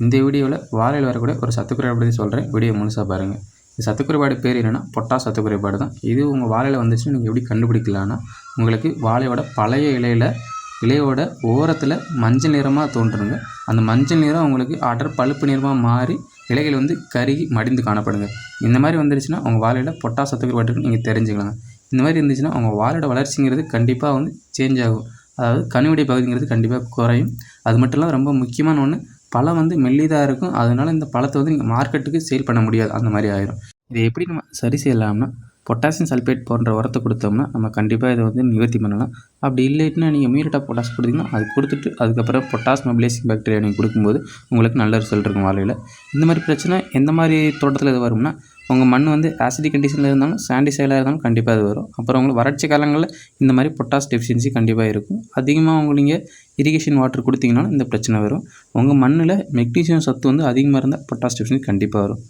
இந்த வீடியோவில் வாழையில் வரக்கூடிய ஒரு சத்து குறைபாடு பற்றி சொல்கிறேன். வீடியோ முழுசாக பாருங்கள். இந்த சத்து குறைபாடு பேர் என்னென்னா பொட்டாஸ் சத்து குறைபாடு தான். இது உங்கள் வாழையில் வந்துச்சுன்னா நீங்கள் எப்படி கண்டுபிடிக்கலான்னா, உங்களுக்கு வாழையோட பழைய இலையோட ஓரத்தில் மஞ்சள் நிறமாக தோன்றுங்க. அந்த மஞ்சள் நிறம் உங்களுக்கு அடர் பழுப்பு நிறமாக மாறி இலைகள் வந்து கருகி மடிந்து காணப்படுங்க. இந்த மாதிரி வந்துருச்சுன்னா உங்கள் வாழையில் பொட்டாஸ் சத்து குறைபாட்டுக்கு நீங்கள் தெரிஞ்சுக்கலாங்க. இந்த மாதிரி இருந்துச்சுன்னா உங்கள் வாழையோட வளர்ச்சிங்கிறது கண்டிப்பாக வந்து சேஞ்ச் ஆகும். அதாவது கனிவுடைய பகுதிங்கிறது கண்டிப்பாக குறையும். அது மட்டும் இல்லாமல் ரொம்ப முக்கியமான ஒன்று, பழம் வந்து மெல்லிதாக இருக்கும். அதனால் இந்த பழத்தை வந்து நீங்கள் மார்க்கெட்டுக்கு சேல் பண்ண முடியாது. அந்த மாதிரி ஆயிரும். இதை எப்படி நம்ம சரி செய்யலாம்னா, பொட்டாசியம் சல்ஃபேட் போன்ற உரத்தை கொடுத்தோம்னா நம்ம கண்டிப்பாக இதை வந்து நிவர்த்தி பண்ணலாம். அப்படி இல்லைன்னா நீங்கள் மியூரேட் ஆஃப் பொட்டாஸ் கொடுத்தீங்கன்னா அது கொடுத்துட்டு அதுக்கப்புறம் பொட்டாஸ் மொபிலைசிங் பாக்டீரியா நீங்கள் கொடுக்கும்போது உங்களுக்கு நல்ல ரிசல்ட் இருக்கும் வாழையில். இந்த மாதிரி பிரச்சனை எந்த மாதிரி தோட்டத்தில் இது வரும்னா, உங்கள் மண் வந்து ஆசிடிக் கண்டிஷனில் இருந்தாலும் சாண்டி சாயிலாக இருந்தாலும் கண்டிப்பாக அது வரும். அப்புறம் உங்களுக்கு வறட்சி காலங்களில் இந்த மாதிரி பொட்டாஸ் டெஃபிஷியன்சி கண்டிப்பாக இருக்கும். அதிகமாக உங்களுக்கு நீங்கள் இரிகேஷன் வாட்டர் கொடுத்தீங்கனாலும் இந்த பிரச்சனை வரும். உங்கள் மண்ணில் மெக்னீசியம் சத்து வந்து அதிகமாக இருந்தால் பொட்டாஸ் டெஃபிஷியன்சி கண்டிப்பாக வரும்.